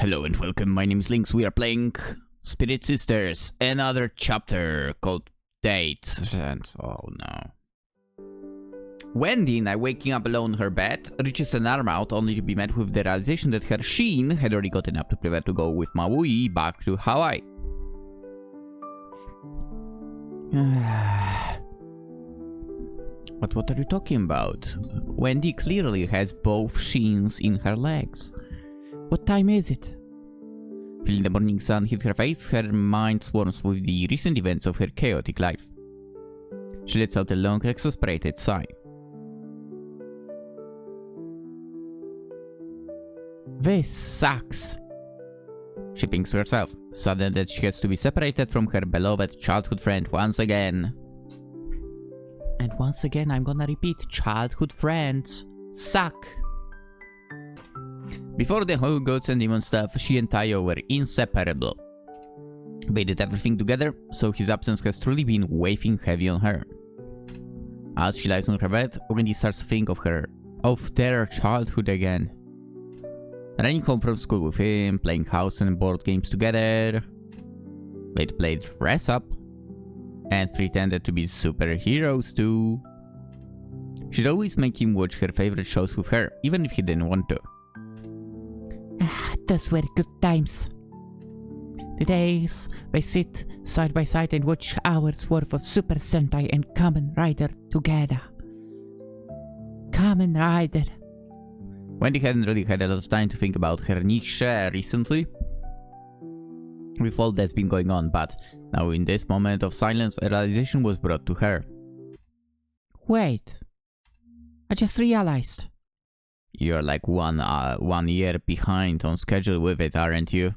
Hello and welcome, my name is Lynx. We are playing Spirit Sisters, another chapter called Date. And oh no. Wendy, now waking up alone in her bed, reaches an arm out only to be met with the realization that her Sheen had already gotten up to prepare to go with Maui back to Hawaii. But what are you talking about? Wendy clearly has both Sheens in her legs. What time is it? Feeling the morning sun hit her face, her mind swarms with the recent events of her chaotic life. She lets out a long, exasperated sigh. This sucks, she thinks to herself, saddened that she has to be separated from her beloved childhood friend once again. And once again, I'm gonna repeat, childhood friends suck. Before the whole gods and demon stuff, she and Tayo were inseparable. They did everything together, so his absence has truly been weighing heavy on her. As she lies on her bed, Wendy starts to think of their childhood again. Running home from school with him, playing house and board games together. They'd played dress up and pretended to be superheroes too. She'd always make him watch her favorite shows with her, even if he didn't want to. Those were good times. The days they sit side by side and watch hours worth of Super Sentai and Kamen Rider together. Kamen Rider. Wendy hadn't really had a lot of time to think about her niche recently, with all that's been going on, but now in this moment of silence, a realization was brought to her. Wait, I just realized. You're like one year behind on schedule with it, aren't you?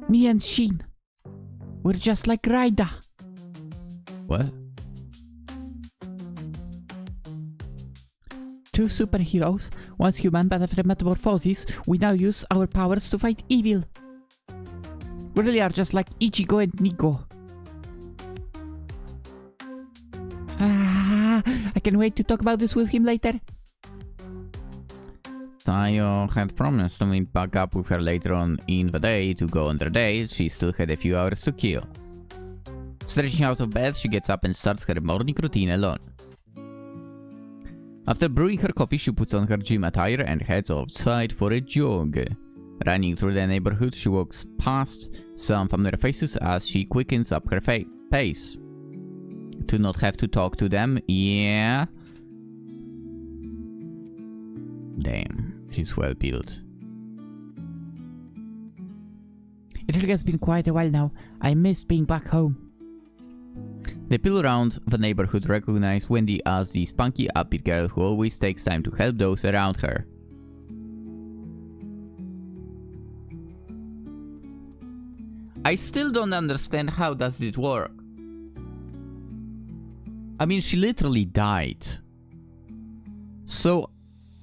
Me and Sheen, we're just like Raida. What? Two superheroes, once human but after metamorphosis, we now use our powers to fight evil. We really are just like Ichigo and Nigo. I can't wait to talk about this with him later. Tayo had promised to meet back up with her later on in the day to go on their date. She still had a few hours to kill. Stretching out of bed, she gets up and starts her morning routine alone. After brewing her coffee, she puts on her gym attire and heads outside for a jog. Running through the neighborhood, she walks past some familiar faces as she quickens up her pace. To not have to talk to them, yeah. Damn, she's well built. It really has been quite a while now. I miss being back home. The people around the neighborhood recognize Wendy as the spunky, upbeat girl who always takes time to help those around her. I still don't understand how does it work. I mean, she literally died. So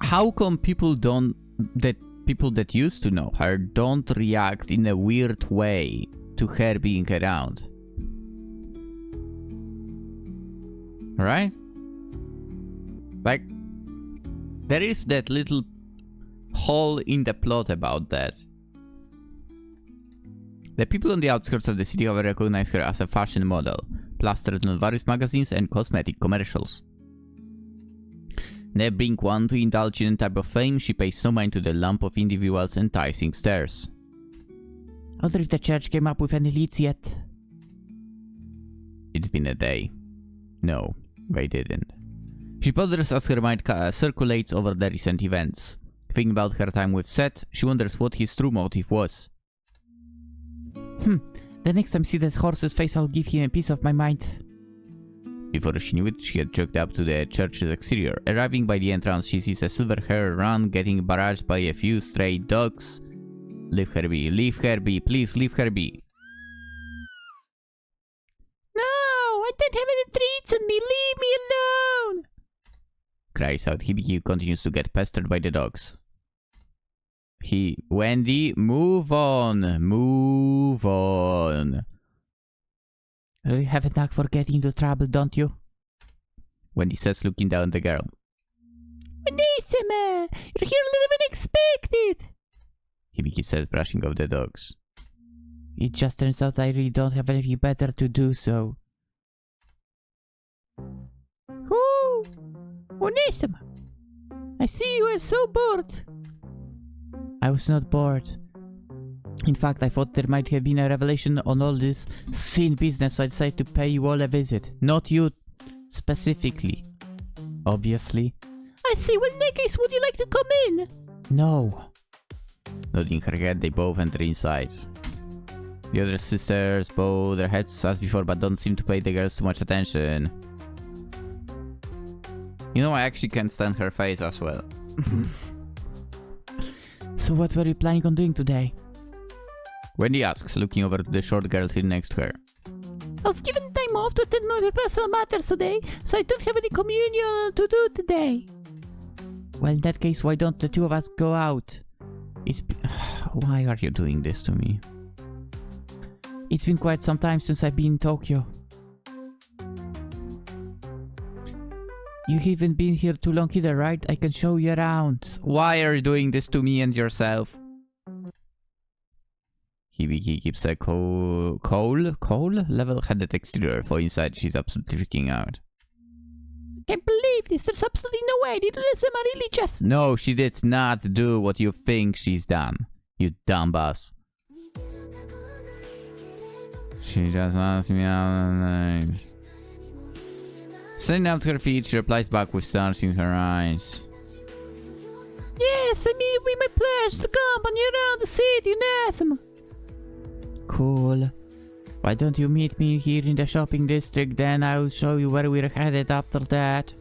how come people that used to know her don't react in a weird way to her being around? Right? Like, there is that little hole in the plot about that. The people on the outskirts of the city have recognized her as a fashion model, plastered on various magazines and cosmetic commercials. Never being one to indulge in a type of fame, she pays no mind to the lump of individuals enticing stares. I wonder if the church came up with any leads yet. It's been a day. No, they didn't. She ponders as her mind circulates over the recent events. Thinking about her time with Seth, she wonders what his true motive was. The next time I see that horse's face, I'll give him a piece of my mind. Before she knew it, she had jogged up to the church's exterior. Arriving by the entrance, she sees a silver-haired run getting barraged by a few stray dogs. Leave her be, please leave her be. No, I don't have any treats on me, leave me alone! Cries out Hibiki, who continues to get pestered by the dogs. Wendy, move on. You have a knack for getting into trouble, don't you? Wendy says, looking down at the girl. Onissima! You're here a little bit unexpected! Hibiki says, brushing off the dogs. It just turns out I really don't have anything better to do, so... Oh! Onissima! I see you were so bored! I was not bored. In fact, I thought there might have been a revelation on all this sin business, so I decided to pay you all a visit. Not you specifically. Obviously. I see. Well, in that case, would you like to come in? No. Nodding her head, they both enter inside. The other sisters bow their heads as before, but don't seem to pay the girls too much attention. You know, I actually can't stand her face as well. So what were you planning on doing today? Wendy asks, looking over to the short girl sitting next to her. I was given time off to attend my personal matters today, so I don't have any communion to do today. Well, in that case, why don't the two of us go out? Why are you doing this to me? It's been quite some time since I've been in Tokyo. You haven't been here too long either, right? I can show you around. Why are you doing this to me and yourself? Hibiki keeps a cold, level-headed exterior, for inside she's absolutely freaking out. I can't believe this. There's absolutely no way. Did Lizima really just... No, she did not do what you think she's done. You dumb boss. She just asked me out the Standing up to her feet, she replies back with stars in her eyes. Yes, I mean, we my pleasure to accompany you around the city, Unasima. Cool. Why don't you meet me here in the shopping district, then I'll show you where we're headed after that.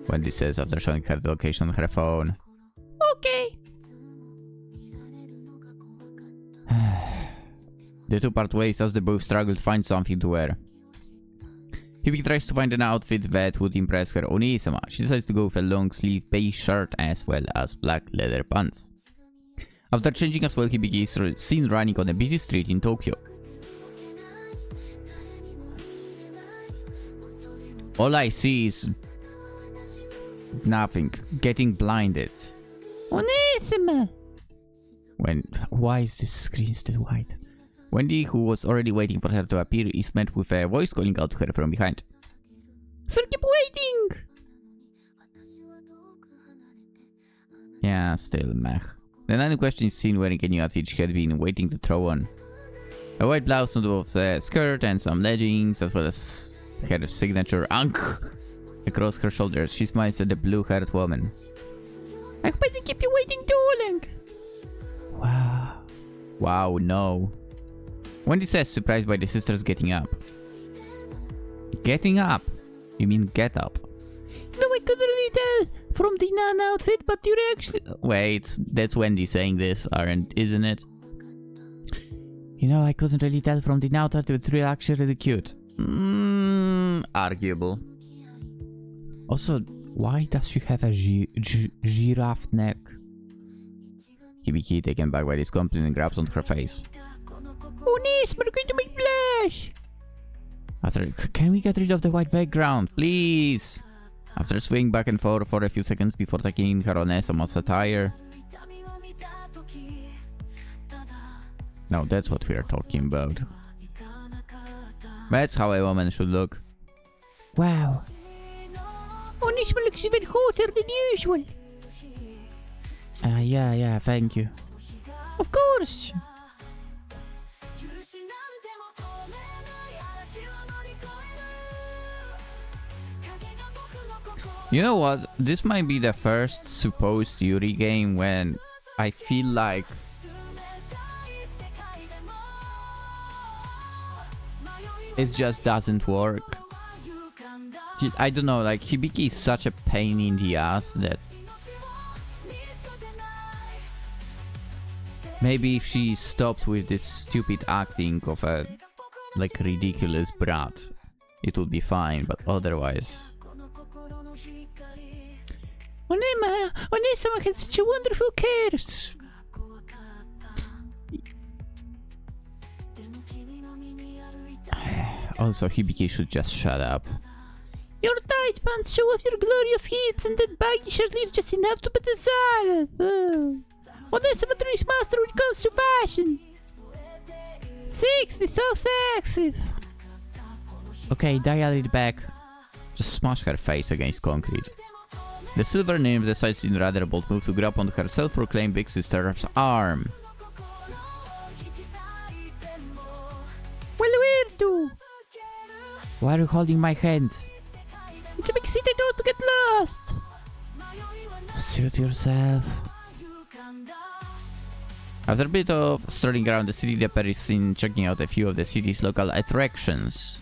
Wendy says after showing her the location on her phone. Okay. The two part ways as they both struggle to find something to wear. Hibiki tries to find an outfit that would impress her Onisama. She decides to go with a long sleeve beige shirt as well as black leather pants. After changing as well, Hibiki is seen running on a busy street in Tokyo. All I see is nothing. Getting blinded. Onisama! Why is this screen still white? Wendy, who was already waiting for her to appear, is met with a voice calling out to her from behind. Sir, keep waiting! Yeah, still meh. The nun in question is seen wearing a new outfit she had been waiting to throw on. A white blouse on top of the skirt and some leggings, as well as her signature Ankh across her shoulders. She smiles at the blue-haired woman. I hope I didn't keep you waiting too long. Wow. Wow, no. Wendy says, surprised by the sisters getting up. Getting up? You mean get up? No, I couldn't really tell from the nun outfit, but you're actually... Wait, that's Wendy saying this, isn't it? You know, I couldn't really tell from the nun outfit, but it's actually really cute. Arguable. Also, why does she have a giraffe neck? Hibiki, taken back by this compliment, grabs onto her face. Oh, nice, we're going to make blush! Can we get rid of the white background, please? After swinging back and forth for a few seconds before taking her Onesama's attire. Now that's what we are talking about. That's how a woman should look. Wow. Onesama looks even hotter than usual. Yeah, thank you. Of course! You know what? This might be the first supposed Yuri game when I feel like it just doesn't work. I don't know, like Hibiki is such a pain in the ass that maybe if she stopped with this stupid acting of a like ridiculous brat, it would be fine, but otherwise. Onesama has such a wonderful curse. Also, Hibiki should just shut up. Your tight pants show off your glorious hips, and that baggy shirt leaves just enough to be desired. Well, that's a Patrice master when it comes to fashion. Sexy, so sexy. Okay, dial it back. Just smash her face against concrete. The silver nymph decides in rather bold move to grab onto her self-proclaimed big sister's arm. Well, where to? Why are you holding my hand? It's a big city, don't to get lost. Suit yourself. After a bit of strolling around the city, the pair is seen checking out a few of the city's local attractions.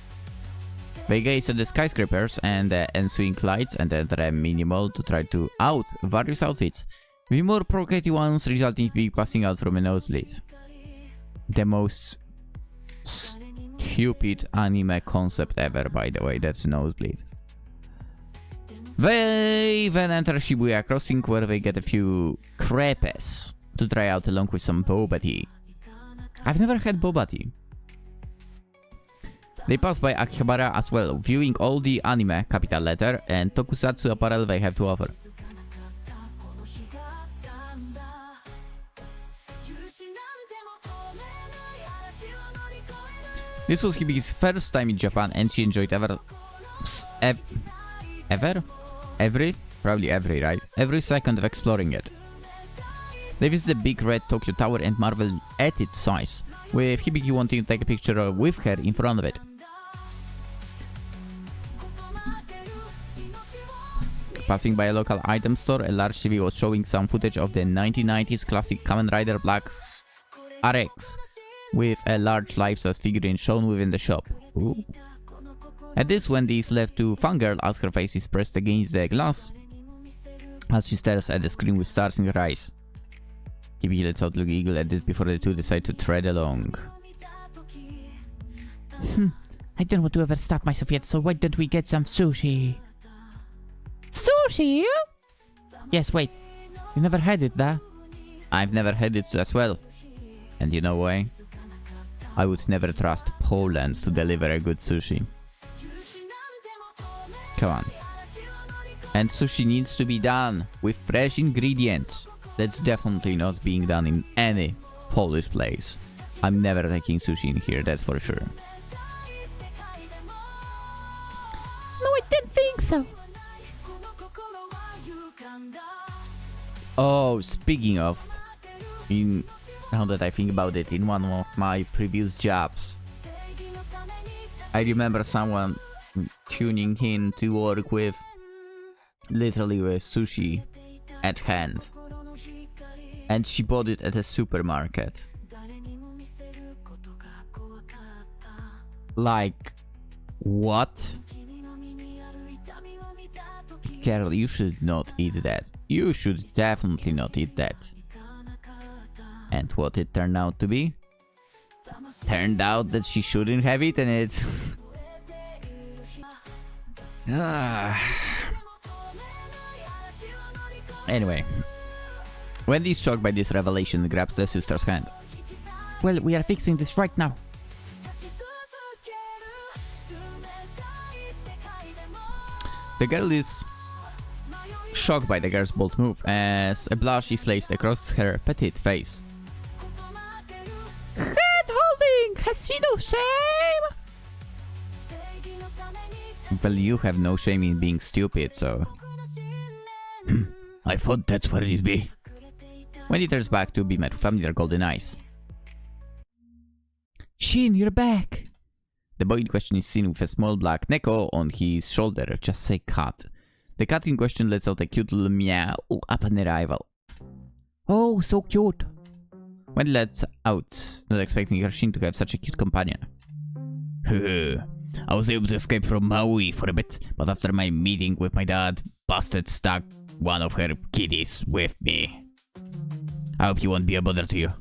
They gaze at the skyscrapers and the ensuing lights and enter a mini-mall to try to out various outfits, with more provocative ones resulting in being passing out from a nosebleed. The most stupid anime concept ever, by the way, that's nosebleed. They then enter Shibuya Crossing, where they get a few crepes to try out along with some boba tea. I've never had boba tea. They pass by Akihabara as well, viewing all the anime, capital letter, and tokusatsu apparel they have to offer. This was Hibiki's first time in Japan, and she enjoyed every second of exploring it. They visit the big red Tokyo Tower and marvel at its size, with Hibiki wanting to take a picture with her in front of it. Passing by a local item store, a large TV was showing some footage of the 1990s classic Kamen Rider Black RX, with a large life-size figurine shown within the shop. Ooh. At this, Wendy is left to Vanguard as her face is pressed against the glass, as she stares at the screen with stars in her eyes. Hibiki lets out a giggle at this before the two decide to tread along. I don't want to ever stop myself yet, so why don't we get some sushi? Sushi? Yes, wait. You never had it, da? I've never had it as well. And you know why? I would never trust Poland to deliver a good sushi. Come on. And sushi needs to be done with fresh ingredients. That's definitely not being done in any Polish place. I'm never taking sushi in here, that's for sure. No, I didn't think so. Oh, speaking of, now that I think about it, in one of my previous jobs, I remember someone tuning in to work with literally with sushi at hand, and she bought it at a supermarket. Like, what? Carol, you should not eat that. You should definitely not eat that. And what it turned out to be? Turned out that she shouldn't have eaten it. Anyway, Wendy is shocked by this revelation and grabs the sister's hand. Well, we are fixing this right now. The girl is shocked by the girl's bold move, as a blush is laced across her petite face. Head holding! Has she no shame? Well, you have no shame in being stupid, so... I thought that's what it'd be. Wendy turns back to be met with familiar golden eyes. Shin, you're back! The boy in question is seen with a small black neko on his shoulder. Just say cat. The cat in question lets out a cute little meow upon arrival. Oh, so cute. Wendy lets out, not expecting her Shin to have such a cute companion. I was able to escape from Maui for a bit, but after my meeting with my dad, Busted stuck one of her kitties with me. I hope he won't be a bother to you.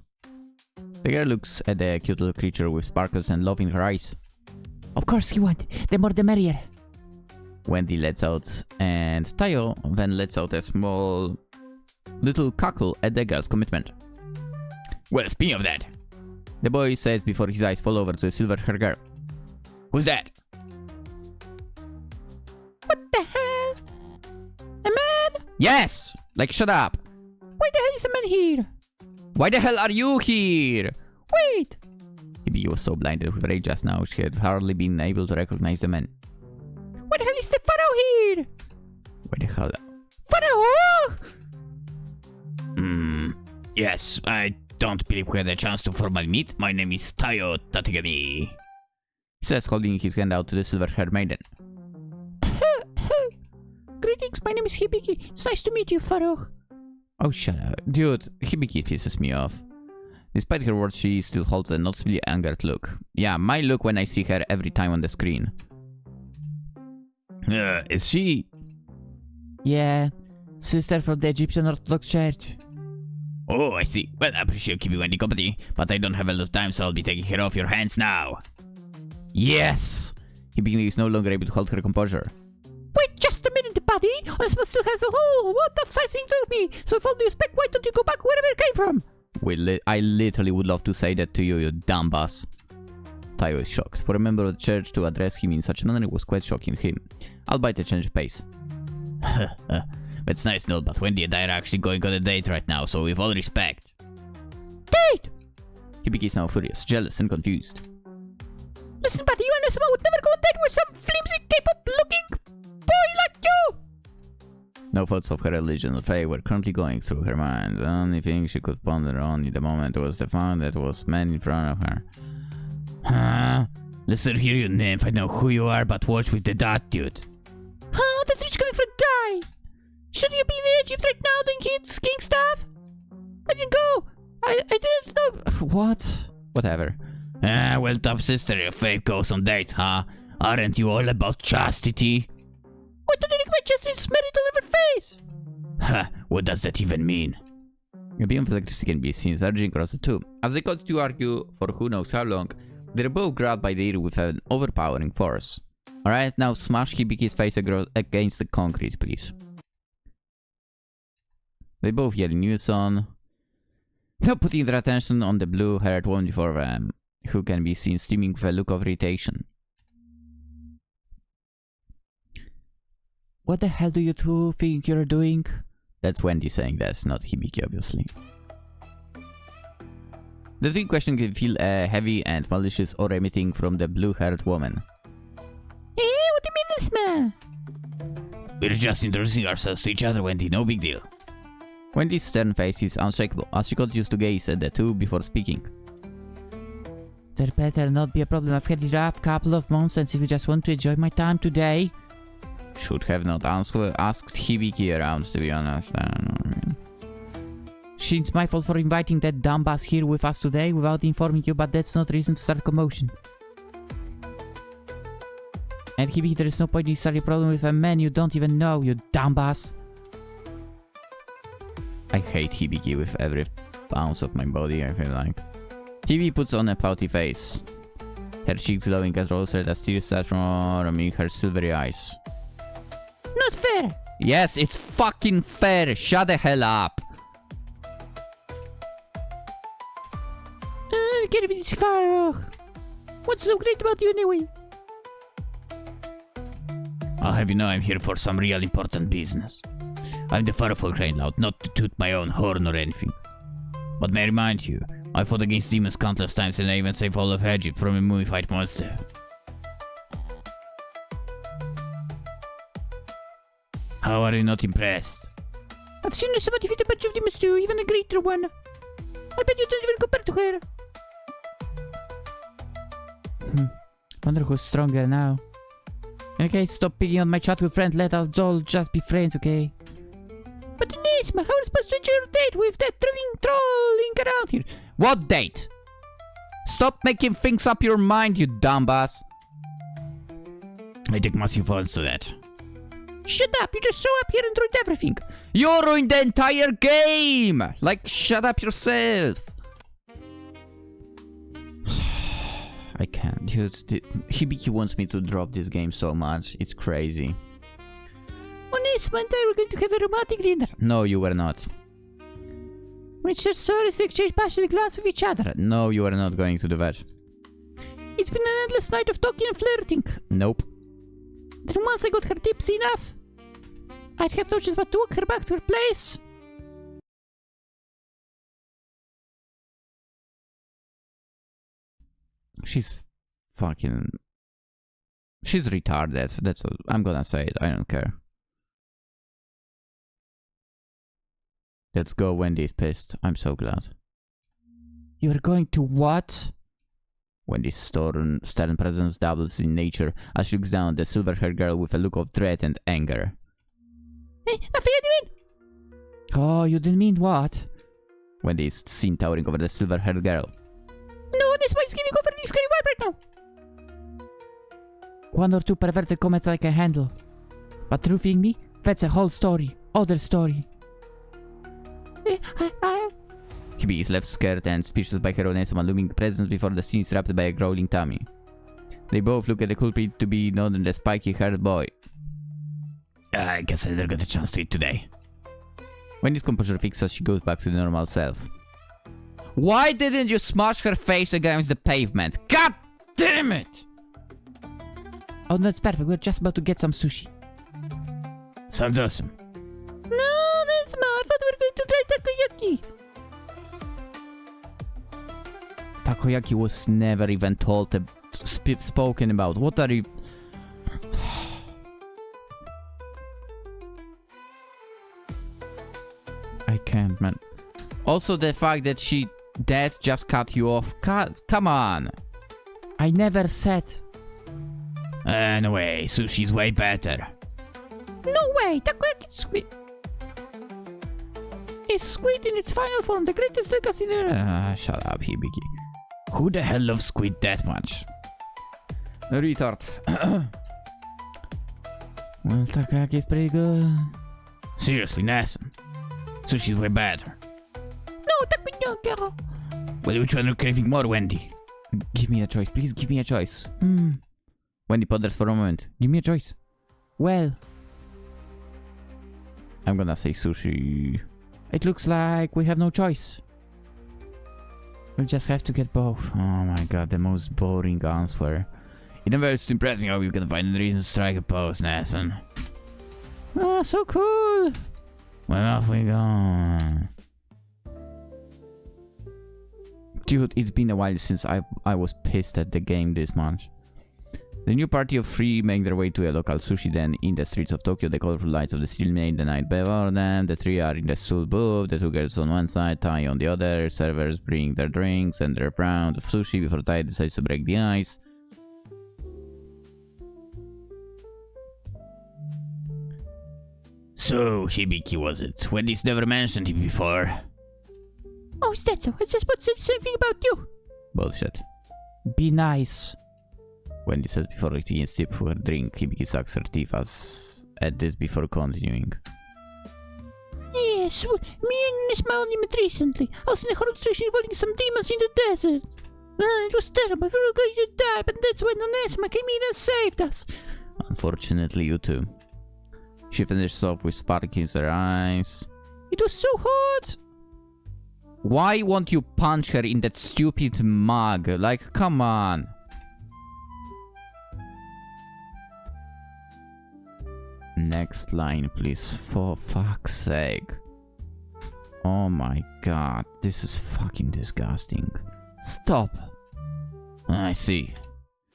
The girl looks at the cute little creature with sparkles and love in her eyes. Of course he won't. The more the merrier. Wendy lets out, and Tayo then lets out a small little cackle at the girl's commitment. Well, speaking of that, the boy says before his eyes fall over to a silver-haired girl. Who's that? What the hell? A man? Yes! Like, shut up! Why the hell is a man here? Why the hell are you here? Wait! Hibiki was so blinded with rage just now, she had hardly been able to recognize the man. Why the hell is the pharaoh here? Why the hell? Pharaoh! Yes, I don't believe we had a chance to formally meet. My name is TATEGAMI. He says, holding his hand out to the silver-haired maiden. Greetings, my name is Hibiki. It's nice to meet you, Pharaoh. Oh, shut up. Dude, Hibiki pisses me off. Despite her words, she still holds a noticeably angered look. Yeah, my look when I see her every time on the screen. Is she? Yeah, sister from the Egyptian Orthodox Church. Oh, I see. Well, I appreciate keeping Wendy company, but I don't have a lot of time, so I'll be taking her off your hands now. Yes! Hibiki is no longer able to hold her composure. Wait just a minute, buddy! Onesmus still has a whole lot of sightseeing to do with me, so with all due respect, why don't you go back wherever you came from? I literally would love to say that to you, you dumb boss. Tayo is shocked. For a member of the church to address him in such a manner was quite shocking him, albeit a change of pace. That's nice, no, but Wendy and I are actually going on a date right now, so with all respect. Date! Hibiki is now furious, jealous, and confused. Listen, buddy, you and Onesmus would never go on a date with some flimsy, K-pop-looking boy like you! No thoughts of her religion or faith were currently going through her mind. The only thing she could ponder on in the moment was the fact that was man in front of her. Huh? Listen here, you nymph. I know who you are, but watch with the attitude. Huh? That rich coming from a guy! Should you be in Egypt right now doing king stuff? I didn't go! I didn't know. What? Whatever. Well, tough sister, your faith goes on dates, huh? Aren't you all about chastity? What do you think my chastity is marital over face? Ha, what does that even mean? A beam of electricity can be seen surging across the two. As they continue to argue for who knows how long, they're both grabbed by the ear with an overpowering force. Alright, now smash Hibiki's face against the concrete, please. They both yell in unison, now putting their attention on the blue-haired woman before them, who can be seen steaming with a look of irritation. What the hell do you two think you're doing? That's Wendy saying that, not Hibiki, obviously. The thing question can feel heavy and malicious or emitting from the blue-haired woman. Hey, what do you mean, this man? We're just introducing ourselves to each other, Wendy, no big deal. Wendy's stern face is unshakable, as she continues to gaze at the two before speaking. There better not be a problem. I've had a rough couple of months, and if you just want to enjoy my time today... Should have not asked Hibiki around, to be honest. It's my fault for inviting that dumbass here with us today without informing you, but that's not reason to start commotion. And Hibiki, there is no point in starting a problem with a man you don't even know, you dumbass. I hate Hibiki with every ounce of my body, I feel like. Hibiki puts on a pouty face. Her cheeks glowing as rose red as tears start from her silvery eyes. Not fair! Yes, it's fucking fair! Shut the hell up! Get rid of this fire! What's so great about you anyway? I'll have you know I'm here for some real important business. I'm the powerful Crane Loud, not to toot my own horn or anything. But may I remind you, I fought against demons countless times and I even saved all of Egypt from a mummified monster. How are you not impressed? I've seen somebody defeat a bunch of demons too, even a greater one. I bet you don't even compare to her. Wonder who's stronger now. Okay, stop picking on my chat with friend, let us all just be friends, okay? But Onesmus, how are we supposed to enjoy your date with that trolling around here? What date? Stop making things up your mind, you dumbass. I take massive offense to that. Shut up, you just show up here and ruined everything. You ruined the entire game! Like, shut up yourself. I can't, dude. Hibiki wants me to drop this game so much. It's crazy. Onesmus and I were going to have a romantic dinner. No, you were not. We just saw us exchange passionate glances of each other. No, you are not going to do that. It's been an endless night of talking and flirting. Nope. Then once I got her tipsy enough, I'd have no choice but to walk her back to her place. She's fucking... She's retarded. That's all. I'm gonna say it. I don't care. Let's go. Wendy's pissed. I'm so glad. You're going to what? Wendy's stern presence doubles in nature as she looks down at the silver-haired girl with a look of dread and anger. Hey, nothing you mean? Oh, you didn't mean what? Wendy is seen towering over the silver-haired girl. No, this boy's giving over this scary vibe right now. 1 or 2 perverted comments I can handle. But roofing me? That's a whole story. Other story. Hibiki is left scared and speechless by her own handsome looming presence before the scene is wrapped by a growling tummy. They both look at the culprit to be known as the spiky-haired boy. I guess I never got a chance to eat today. Wendy's composure fixes as she goes back to the normal self. Why didn't you smash her face against the pavement? God damn it! Oh, that's perfect. We're just about to get some sushi. Sounds awesome. No, that's not. I thought we were going to try takoyaki. Takoyaki was never even told, spoken about. What are you... I can't, man. Also, the fact that that just cut you off. Come on. I never said... no way. Sushi's way better. No way. Takoyaki is squid. It's squid in its final form. The greatest delicacy there. Shut up, Hibiki. Who the hell loves squid that much? Retard. Well, takoyaki is pretty good. Seriously, Nathan. Sushi's way better. No, takoyaki. Well, which one are you craving more, Wendy? Give me a choice, please. Give me a choice. Wendy ponders for a moment. Give me a choice. Well, I'm gonna say sushi. It looks like we have no choice. We'll just have to get both. Oh my god, the most boring answer. It never used to impress me how you can find a reason to strike a pose, Nathan. Ah, so cool. Well, off we go. Dude, it's been a while since I was pissed at the game this much. The new party of 3 make their way to a local sushi den in the streets of Tokyo. The colorful lights of the city made the night before them. The 3 are in the soul booth, the 2 girls on one side, Tai on the other. Servers bring their drinks and their round of sushi before Tai decides to break the ice. So, Hibiki was it? Wendy's never mentioned him before. Oh, is that so? I just about said the same thing about you. Bullshit. Be nice. Wendy says before taking a sip for her drink. Hibiki sucks her teeth at this before continuing. Yes, me and Nesma only met recently. I was in a horror situation involving some demons in the desert. It was terrible. We were going to die, but that's when Nesma came in and saved us. Unfortunately, you too. She finishes off with sparkles in her eyes. It was so hot. Why won't you punch her in that stupid mug? Like, come on. Next line, please. For fuck's sake. Oh my god. This is fucking disgusting. Stop. I see.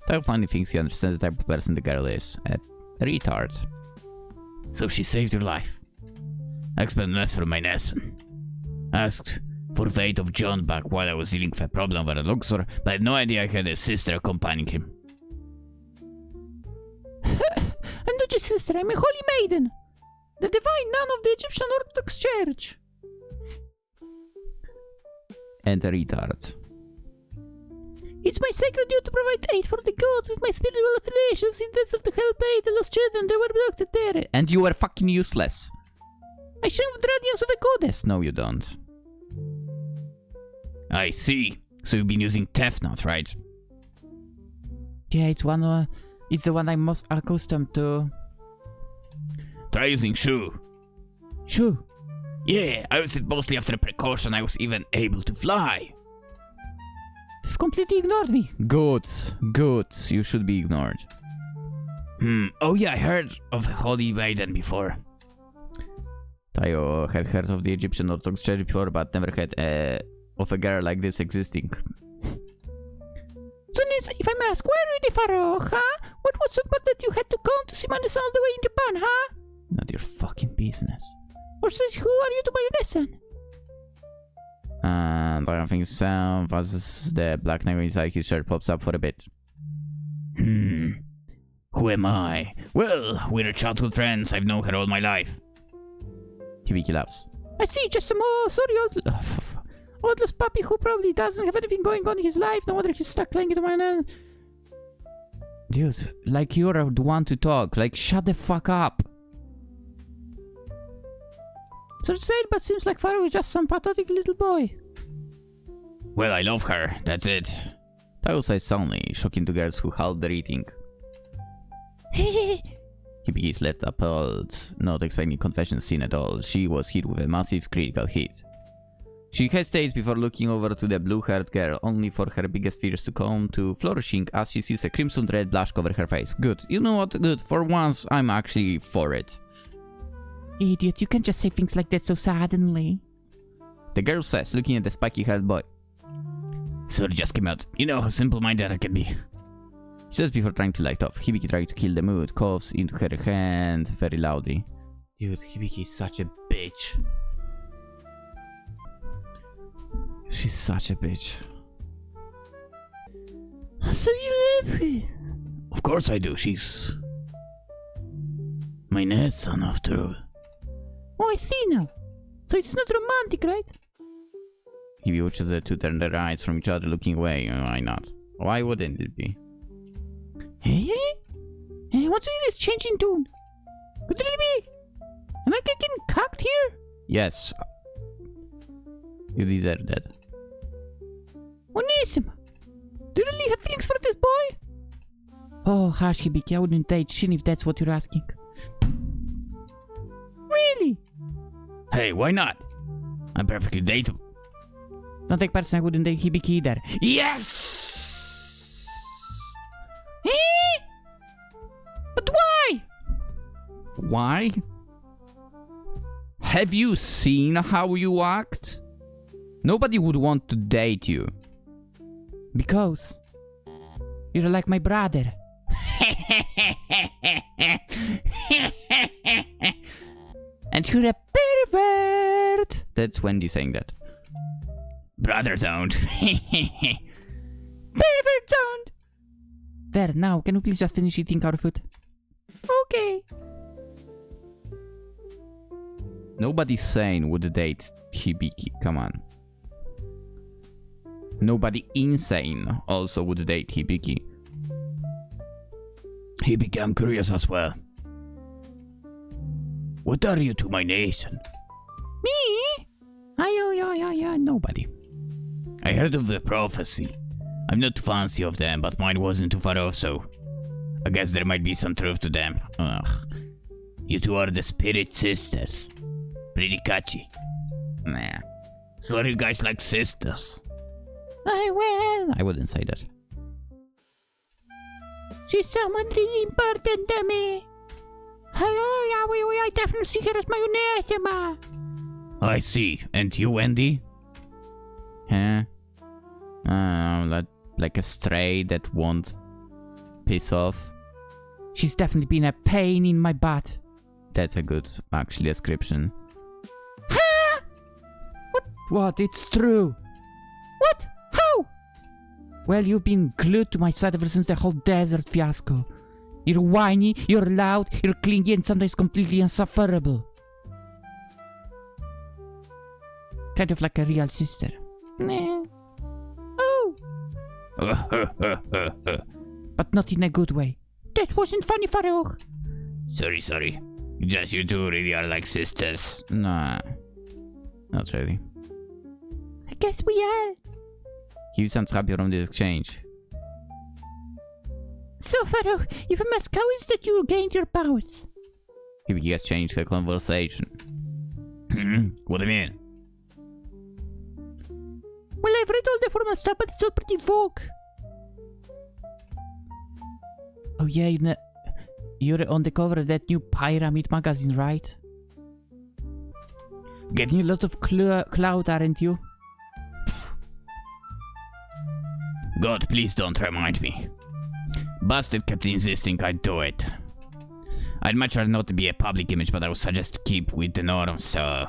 Type finally thinks he understands the type of person the girl is. A retard. So she saved your life. I expect less from my Nesson. Asked for the fate of John back while I was dealing with a problem with a Luxor, but I had no idea I had a sister accompanying him. I'm not your sister, I'm a holy maiden. The divine nun of the Egyptian Orthodox Church. And a retard. It's my sacred duty to provide aid for the gods with my spiritual affiliations in deserve to help aid the lost children that were abducted there. And you were fucking useless. I share with the radiance of a goddess. No, you don't. I see. So you've been using Tefnut, right? Yeah, it's the one I'm most accustomed to. Try using Shu. Shu? Yeah, I used it mostly after precaution. I was even able to fly. With completely ignored me. Good. Good. You should be ignored. Oh yeah, I heard of Holy Maiden before. Tayo had heard of the Egyptian Orthodox Church before, but never heard of a girl like this existing. So, if I may ask, where are you, Pharaoh, huh? What was so bad that you had to come to see my son all the way in Japan, huh? Not your fucking business. Or says, who are you to my lesson? And I don't think so. As the black knight inside his shirt pops up for a bit. Who am I? Well, we're childhood friends. I've known her all my life. Hibiki laughs. I see, just some oddless puppy who probably doesn't have anything going on in his life. No wonder he's stuck playing it man. Dude, like you're the one to talk. Like, shut the fuck up. So to say it, but seems like Pharaoh is just some pathetic little boy. Well, I love her. That's it. Tayo says soundly, shocking to girls who halt their eating. Hibiki is left appalled, not expecting confession scene at all. She was hit with a massive critical hit. She hesitates before looking over to the blue-haired girl, only for her biggest fears to come to flourishing as she sees a crimson red blush cover her face. Good. You know what? Good. For once, I'm actually for it. Idiot, you can't just say things like that so suddenly. The girl says, looking at the spiky-haired boy. Sorry, just came out. You know how simple-minded I can be. She says before trying to light off. Hibiki tries to kill the mood, coughs into her hand very loudly. Dude, Hibiki is such a bitch. She's such a bitch. So you love her? Of course I do. She's my nest son after all. Oh, I see now. So it's not romantic, right? He watches the two turn their eyes from each other, looking away. Why not? Why wouldn't it be? Hey? What's with this changing tune? Could it really be? Am I getting cocked here? Yes. You deserve that. Onissima! Do you really have feelings for this boy? Oh, hush, Hibiki. I wouldn't date Shin if that's what you're asking. Really? Hey, why not? I'm perfectly dateable. Don't take person, I wouldn't date Hibiki either. Yes! But why? Why? Have you seen how you act? Nobody would want to date you. Because you're like my brother. And you're a pervert. That's Wendy saying that. Brother zoned. Pervert zoned. There, now, can we please just finish eating our food? Okay. Nobody sane would date Hibiki. Come on. Nobody insane also would date Hibiki. Hibiki, I'm curious as well. What are you to my nation? Me? Nobody. I heard of the prophecy. I'm not fancy of them, but mine wasn't too far off, so I guess there might be some truth to them. Ugh. You two are the spirit sisters. Pretty catchy. Nah. So are you guys like sisters? Well, I wouldn't say that. She's someone really important to me. I definitely see her as my Onissima. I see. And you, Wendy? Huh? Like a stray that won't piss off. She's definitely been a pain in my butt. That's a good, actually, description. Huh? What? It's true. What? How? Well, you've been glued to my side ever since the whole desert fiasco. You're whiny, you're loud, you're clingy, and sometimes completely insufferable. Kind of like a real sister. Nah. Oh. But not in a good way. That wasn't funny, Pharaoh. Sorry. Just you two really are like sisters. Nah. Not really. I guess we are. He sounds happy from this exchange. So, Pharaoh, if I must, how is that you gained your powers? Hibiki has changed her conversation. What do you mean? Well, I've read all the formal stuff, but it's all pretty vague. Oh yeah, you're on the cover of that new Pyramid magazine, right? Getting a lot of clout, aren't you? God, please don't remind me. Busted kept insisting I'd do it. I'd much rather not be a public image, but I would suggest to keep with the norms, so...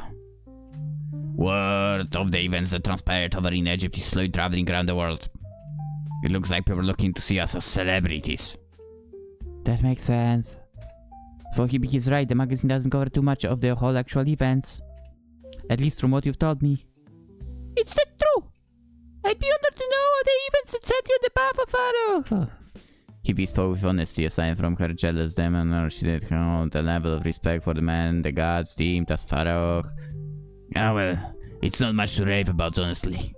Word of the events that transpired over in Egypt is slowly traveling around the world. It looks like people are looking to see us as celebrities. That makes sense. For Hibiki is right, the magazine doesn't cover too much of the whole actual events. At least from what you've told me. It's that true! I'd be honored to know the events that set you on the path of Pharaoh. Hibiki spoke with honesty, aside from her jealous demon, or she did hold a level of respect for the man the gods deemed as Pharaoh. Ah well, it's not much to rave about, honestly.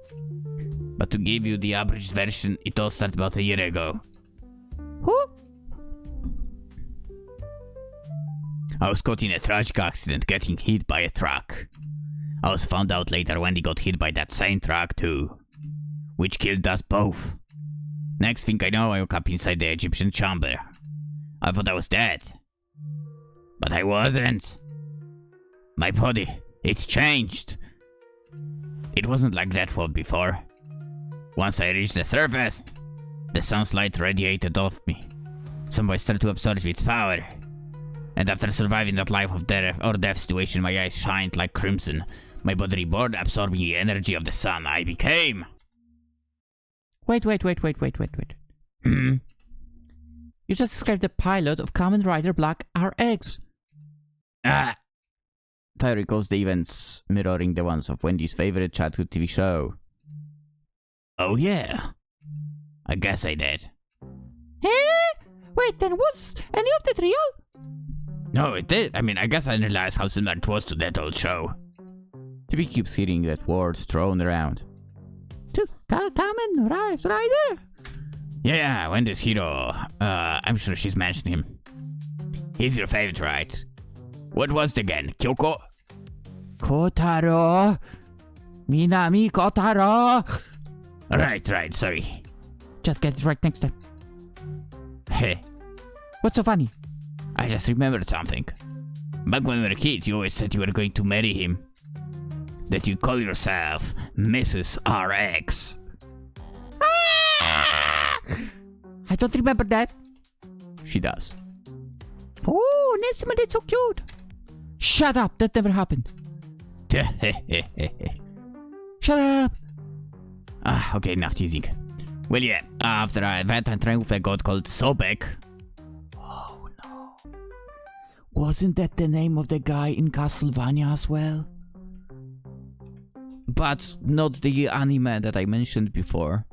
But to give you the abridged version, it all started about a year ago. Who? I was caught in a tragic accident getting hit by a truck. I was found out later Wendy got hit by that same truck too, which killed us both. Next thing I know, I woke up inside the Egyptian chamber. I thought I was dead. But I wasn't. My body, it's changed. It wasn't like that one before. Once I reached the surface, the sun's light radiated off me. Somehow I started to absorb its power. And after surviving that life of death or death situation, my eyes shined like crimson. My body reborn, absorbing the energy of the sun. I became... Wait. You just described the pilot of Kamen Rider Black RX. Ah! Ty recalls the events mirroring the ones of Wendy's favorite childhood TV show. Oh yeah. I guess I did. Eh? Wait, then was any of that real? No, it did. I mean, I guess I didn't realize how similar it was to that old show. TV keeps hearing that word thrown around. To Kamen Rider? Yeah, Wendy's hero. I'm sure she's mentioned him. He's your favorite, right? What was it again? Kyoko? Kotaro! Minami Kotaro! Right, sorry. Just get it right next time. Hey. What's so funny? I just remembered something. Back when we were kids, you always said you were going to marry him. That you call yourself Mrs. RX. Ah! I don't remember that. She does. Oh, Nesima, that's so cute. Shut up, that never happened. Shut up. Okay, enough teasing. Well, yeah, after that I trained with a god called Sobek. Oh no. Wasn't that the name of the guy in Castlevania as well? But not the anime that I mentioned before.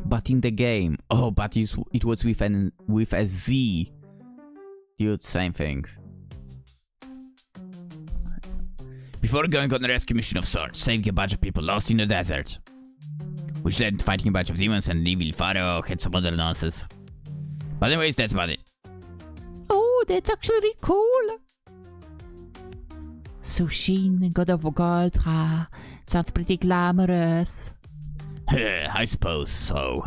But in the game. Oh, but it was with a Z. Dude, same thing. Before going on a rescue mission of sorts, saving a bunch of people lost in the desert. Which then fighting a bunch of demons and evil pharaoh had some other nonsense. But anyways, that's about it. Oh, that's actually really cool. Sushin, God of Goltra. Sounds pretty glamorous. I suppose so.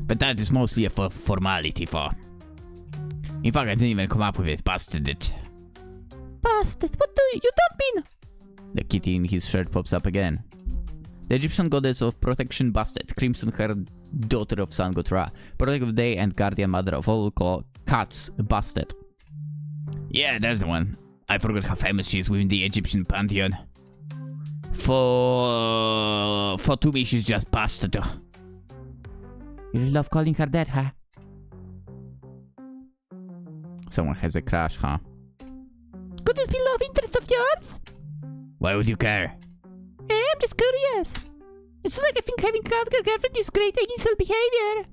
But that is mostly a formality for... In fact, I didn't even come up with it. Busted it. Busted? What do you don't mean? The kitty in his shirt pops up again. The Egyptian goddess of protection busted. Crimson-haired daughter of sun god Ra. Protector of day and guardian mother of all cats busted. Yeah, that's the one. I forgot how famous she is within the Egyptian pantheon. For to me, she's just busted. You really love calling her that, huh? Someone has a crush, huh? Could this be love interest of yours? Why would you care? I'm just curious. It's like I think having a girlfriend is great at initial behavior.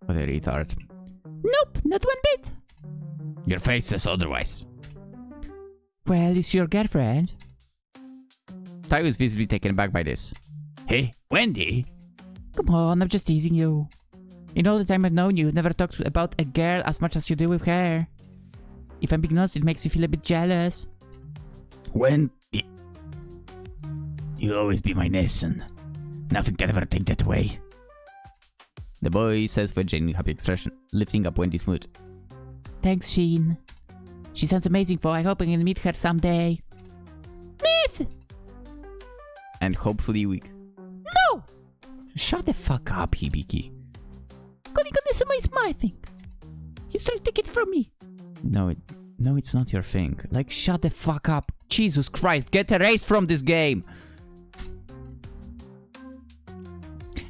What a retard. Nope, not one bit. Your face says otherwise. Well, it's your girlfriend. Tai was visibly taken aback by this. Hey, Wendy? Come on, I'm just teasing you. In all the time I've known you, you've never talked about a girl as much as you do with her. If I'm being honest, it makes me feel a bit jealous. Wendy. You'll always be my Nathan. Nothing can ever take that away. The boy says with a genuinely happy expression, lifting up Wendy's mood. Thanks, Sheen. She sounds amazing, I hope I can meet her someday. Nathan! And hopefully we... No! Shut the fuck up, Hibiki. This is my thing. He's trying to take it from me. No, it's not your thing. Like, shut the fuck up. Jesus Christ, get erased from this game.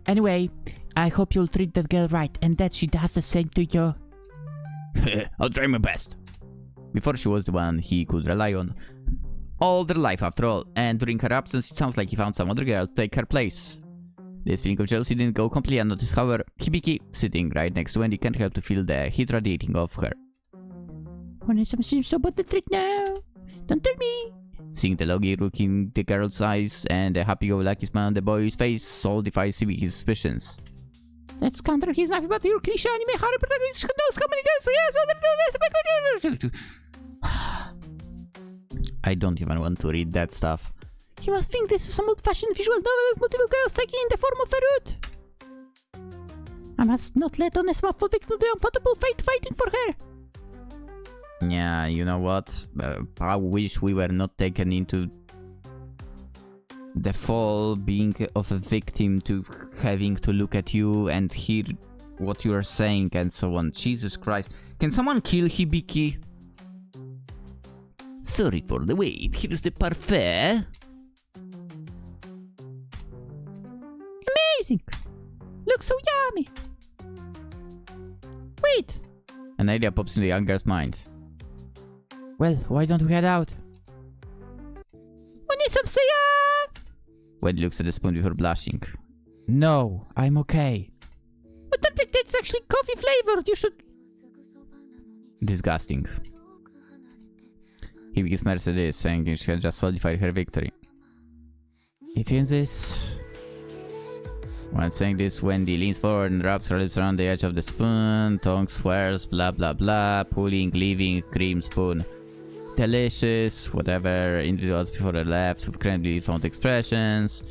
Anyway, I hope you'll treat that girl right and that she does the same to you. I'll try my best. Before she was the one he could rely on all their life after all, and during her absence it sounds like he found some other girl to take her place. This feeling of jealousy didn't go completely unnoticed, however. Hibiki, sitting right next to Wendy, can't help to feel the heat radiating off her. When something so about the trick now? Don't tell me! Seeing the logic look in the girl's eyes and the happy-go-lucky smile on the boy's face solidifies Hibiki's suspicions. Let's counter his knife about your cliché anime horror protagonist who knows how many girls he has. I don't even want to read that stuff. You must think this is some old-fashioned visual novel with multiple girls taking in the form of a root. I must not let honest fall victim to the uncomfortable fate fighting for her. Yeah, you know what? I wish we were not taken into the fall being of a victim to having to look at you and hear what you are saying and so on. Jesus Christ. Can someone kill Hibiki? Sorry for the wait. Here's the parfait. Amazing. Looks so yummy. Wait. An idea pops in the young girl's mind. Well, why don't we head out? We need some saya! Wendy looks at the spoon before blushing. No, I'm okay. I don't think that's actually coffee flavored. You should... Disgusting. Hibiki's Mercedes, thinking she had just solidified her victory. If you insist... While saying this, Wendy leans forward and wraps her lips around the edge of the spoon. Tongue swears, blah blah blah, pulling, leaving, cream spoon. Delicious, whatever, individuals before they left with incredibly fond expressions.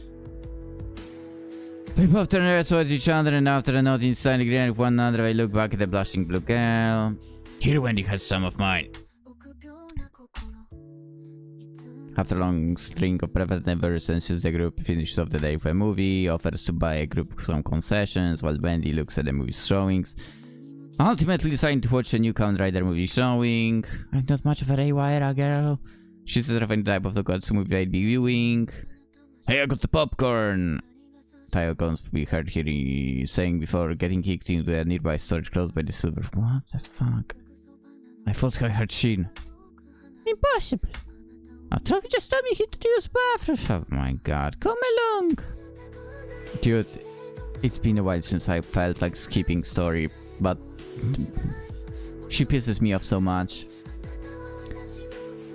They both turn their towards each other, and after a note inside agreeing with one another, they look back at the blushing blue girl. Here, Wendy has some of mine. After a long string of private conversations, the group finishes off the day with a movie, offers to buy a group some concessions, while Wendy looks at the movie's showings. Ultimately deciding to watch a new Kamen Rider movie showing. I'm not much of a Reiwa era girl. She says the type of the gods movie I'd be viewing. Hey, I got the popcorn! Tayo Cons we heard here saying before getting kicked into a nearby storage closed by the silver. What the fuck? I thought I heard Shin. Impossible! After all, he just told me he to use bathroom. Oh my god, come along! Dude, it's been a while since I felt like skipping story, but she pisses me off so much.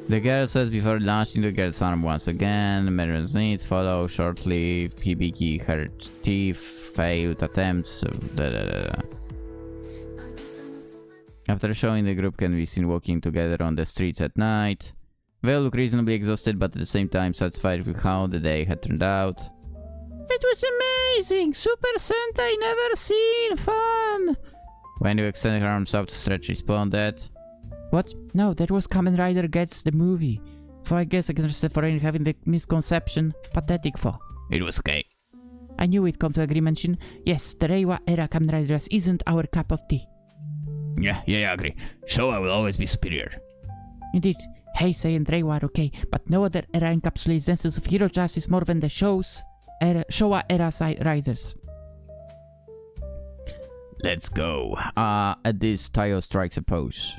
The girl says before launching the girl's arm once again. Mary's needs follow shortly. Hibiki, her teeth, failed attempts. After showing, the group can be seen walking together on the streets at night. They all look reasonably exhausted, but at the same time satisfied with how the day had turned out. It was amazing! Super Sentai never seen! Fun! When you extended her arms up to stretch, responded. What? No, that was Kamen Rider Gets the movie. So I guess I can understand for having the misconception. Pathetic for. It was okay. I knew we'd come to agreement, Shin. Yes, the Reiwa era Kamen Rider just isn't our cup of tea. Yeah, I agree. Showa will always be superior. Indeed. Heisei and Reiwa are okay, but no other era encapsulates the essence of hero justice more than the Showa era riders. Let's go. At this, Tayo strikes a pose.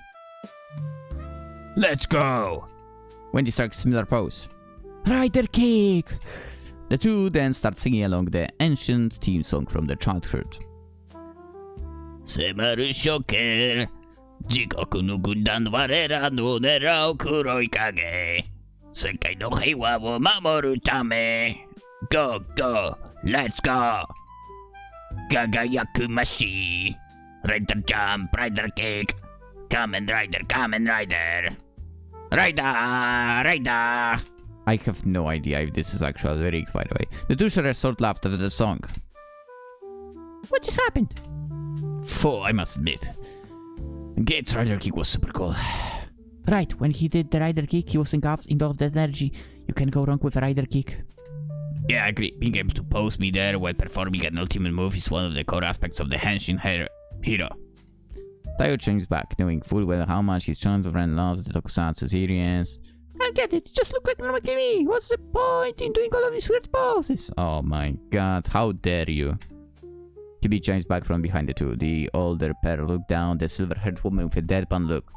Let's go! Wendy strikes a similar pose. Rider kick! The two then start singing along the ancient theme song from their childhood. Semaru shoker, Jikoku no gundan warera no nerau kuroi kage. Sekai no heiwa wo mamoru tame. Go, go, let's go! Gagayaku mashi. Rider jump, rider kick. Kamen Rider, Kamen Rider. Raida! I have no idea if this is actual lyrics, by the way. The two share a short laughed after the song. What just happened? I must admit. Gates' rider kick was super cool. Right, when he did the rider kick, he was engulfed into that energy. You can't go wrong with a rider kick. Yeah, I agree. Being able to pose me there while performing an ultimate move is one of the core aspects of the Henshin hero. Tayo changes back, knowing full well how much his child's friend loves the tokusatsu series. I get it, just look like normal TV. What's the point in doing all of these weird poses? Oh my god, how dare you. Hibiki changes back from behind the two. The older pair look down, the silver-haired woman with a deadpan look.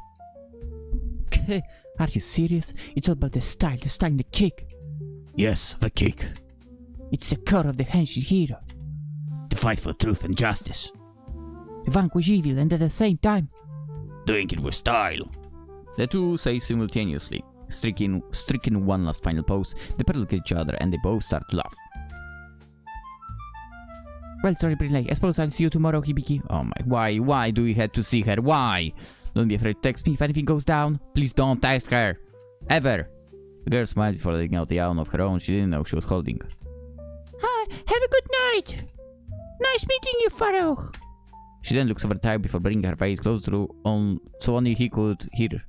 Are you serious? It's all about the style, the kick. Yes, the kick. It's the core of the Henshin hero. To fight for truth and justice. To vanquish evil and at the same time doing it with style. The two say simultaneously, striking one last final pose. The pair look at each other and they both start to laugh. Well, sorry, Briley. I suppose I'll see you tomorrow, Hibiki. Oh my, why do we have to see her? Why? Don't be afraid to text me if anything goes down. Please don't text her. Ever. The girl smiled before letting out a yawn of her own she didn't know she was holding. Hi, have a good night. Nice meeting you, Pharaoh. She then looks over Tayo before bringing her face close to so only he could hear.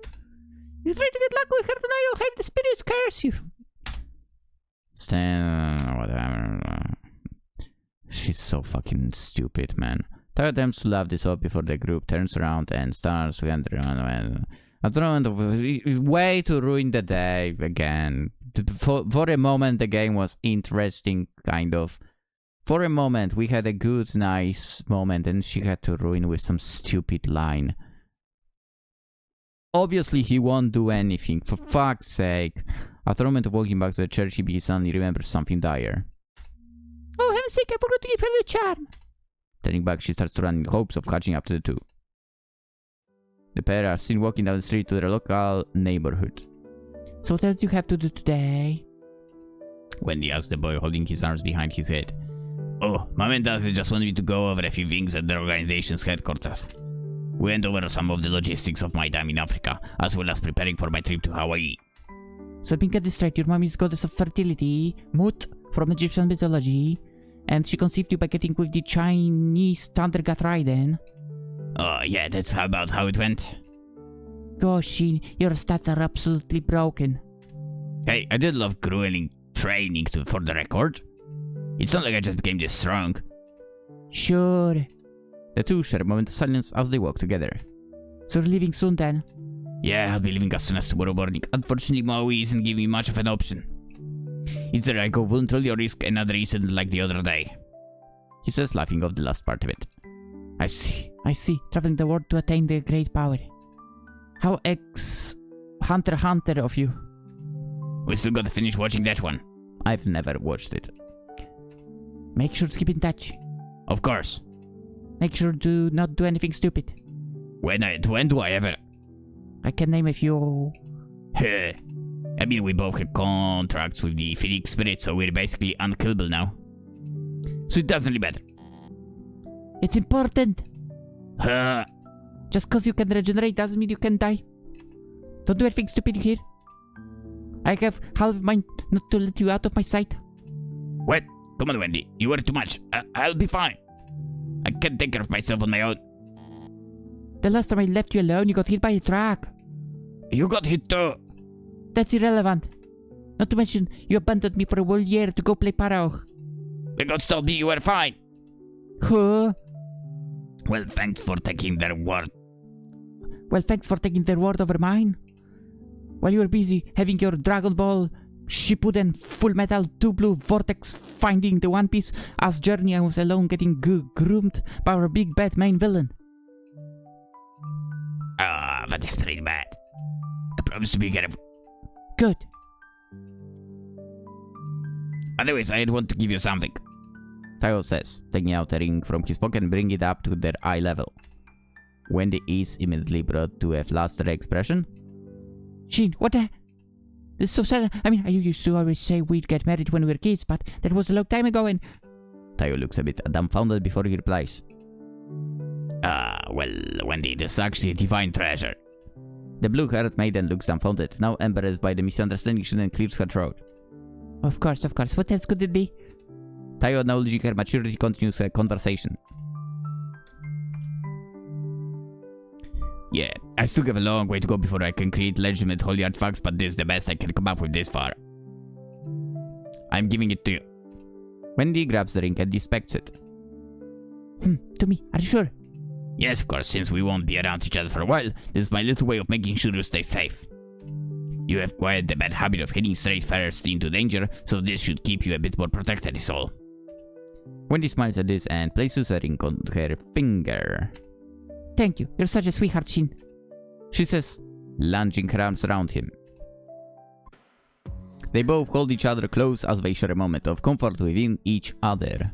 You try to get lucky with her tonight, you'll have the spirits curse you. Whatever. She's so fucking stupid, man. Tayo attempts to laugh this up before the group turns around and starts to enter a way to ruin the day again. For a moment, the game was interesting, kind of. For a moment, we had a good, nice moment, and she had to ruin with some stupid line. Obviously, he won't do anything, for fuck's sake. After a moment of walking back to the church, he suddenly remembers something dire. Oh, heaven's sake, I forgot to give her the charm. Turning back, she starts to run in hopes of catching up to the two. The pair are seen walking down the street to their local neighborhood. So what else do you have to do today? Wendy asked the boy, holding his arms behind his head. Oh, Mom and Dad just wanted me to go over a few things at the organization's headquarters. We went over some of the logistics of my time in Africa, as well as preparing for my trip to Hawaii. So being get this straight, your mom is goddess of fertility, Mut, from Egyptian mythology, and she conceived you by getting with the Chinese thunder god Raiden. Oh yeah, that's about how it went. Gosh, Shin, your stats are absolutely broken. Hey, I did love grueling training for the record. It's not like I just became this strong. Sure. The two share a moment of silence as they walk together. So you're leaving soon then? Yeah, I'll be leaving as soon as tomorrow morning. Unfortunately, Maui isn't giving me much of an option. Either I go voluntarily or risk another incident like the other day. He says, laughing off the last part of it. I see. Traveling the world to attain the great power. How Hunter of you. We still gotta finish watching that one. I've never watched it. Make sure to keep in touch. Of course. Make sure to not do anything stupid. When do I ever? I can name a few. I mean, we both have contracts with the Phoenix Spirit, so we're basically unkillable now. So it doesn't really matter. It's important. Just cause you can regenerate doesn't mean you can die. Don't do anything stupid here. I have half mind not to let you out of my sight. What? Come on, Wendy. You worry too much. I'll be fine. I can take care of myself on my own. The last time I left you alone, you got hit by a truck. You got hit too. That's irrelevant. Not to mention, you abandoned me for a whole year to go play Pharaoh. The gods told me you were fine. Huh? Well, thanks for taking their word. Well, thanks for taking their word over mine. While you were busy having your Dragon Ball, Shippuden, Full Metal, 2 Blue, Vortex, finding the One Piece, as Journey, I was alone getting groomed by our big bad main villain. That is pretty bad. I promise to be careful. Good. Anyways, I want to give you something. Tayo says, taking out a ring from his pocket and bringing it up to their eye level. Wendy is immediately brought to a flustered expression. Shin, what the? This is so sad. I mean, I used to always say we'd get married when we were kids, but that was a long time ago and... Tayo looks a bit dumbfounded before he replies. Well, Wendy, this is actually a divine treasure. The blue-haired maiden looks dumbfounded, now embarrassed by the misunderstanding, and clears her throat. Of course. What else could it be? Tayo, acknowledging her maturity, continues her conversation. Yeah, I still have a long way to go before I can create legitimate holy artifacts, but this is the best I can come up with this far. I'm giving it to you. Wendy grabs the ring and inspects it. To me, are you sure? Yes, of course, since we won't be around each other for a while, this is my little way of making sure you stay safe. You have quite the bad habit of heading straight first into danger, so this should keep you a bit more protected is all. Wendy smiles at this and places a ring on her finger. Thank you, you're such a sweetheart, Shin. She says, lunging her arms around him. They both hold each other close as they share a moment of comfort within each other.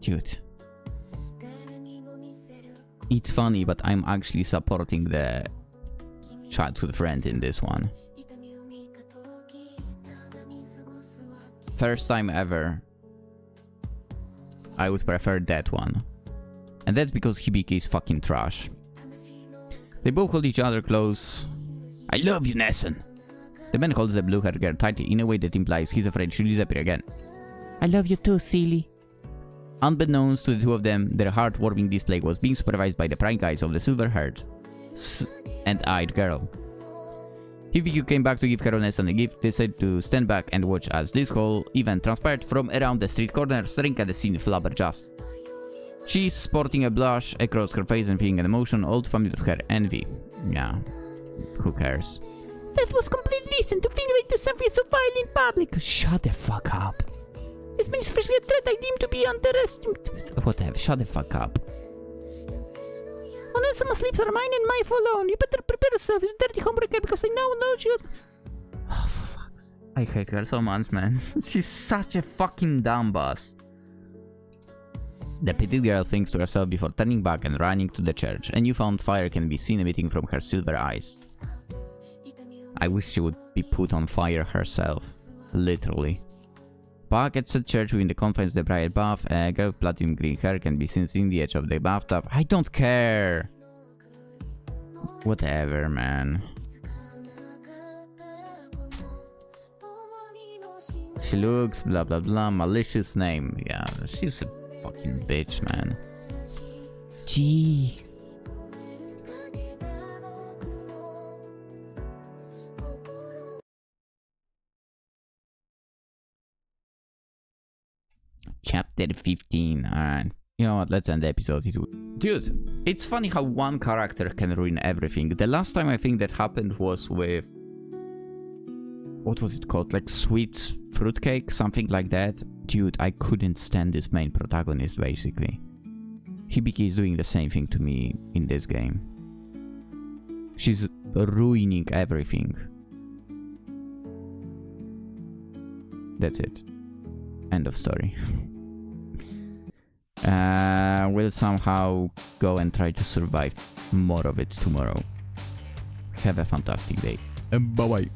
Dude. It's funny, but I'm actually supporting the childhood friend in this one. First time ever, I would prefer that one. And that's because Hibiki is fucking trash. They both hold each other close. I love you, Nessun. The man holds the blue-haired girl tightly in a way that implies he's afraid she'll disappear again. I love you too, silly. Unbeknownst to the two of them, their heartwarming display was being supervised by the prying eyes of the silver-haired and eyed girl. Hibiki came back to give Nessun a gift, decided to stand back and watch as this whole event transpired from around the street corner, staring at the scene flabbergasted. She's sporting a blush across her face and feeling an emotion old familiar to her, envy. Yeah, who cares? That was completely decent to feel like to surface so vile in public. Shut the fuck up. This man is especially a threat I deem to be underestimated. Whatever, shut the fuck up. Unless someone sleeps are mine and mine alone. You better prepare yourself, you dirty homebreaker, because I now know she was... Oh, for fuck's sake. I hate her so much, man. She's such a fucking dumb boss. The petite girl thinks to herself before turning back and running to the church. A newfound fire can be seen emitting from her silver eyes. I wish she would be put on fire herself. Literally. Back at the church within the confines of the bright bath, a girl with platinum green hair can be seen seeing the edge of the bathtub. I don't care! Whatever, man. She looks blah blah blah, malicious name. Yeah, she's a fucking bitch, man. Gee. Chapter 15. Alright. You know what? Let's end the episode. Dude, it's funny how one character can ruin everything. The last time I think that happened was with... What was it called? Like sweet fruitcake? Something like that. Dude, I couldn't stand this main protagonist, basically. Hibiki is doing the same thing to me in this game. She's ruining everything. That's it. End of story. We'll somehow go and try to survive more of it tomorrow. Have a fantastic day. And bye-bye.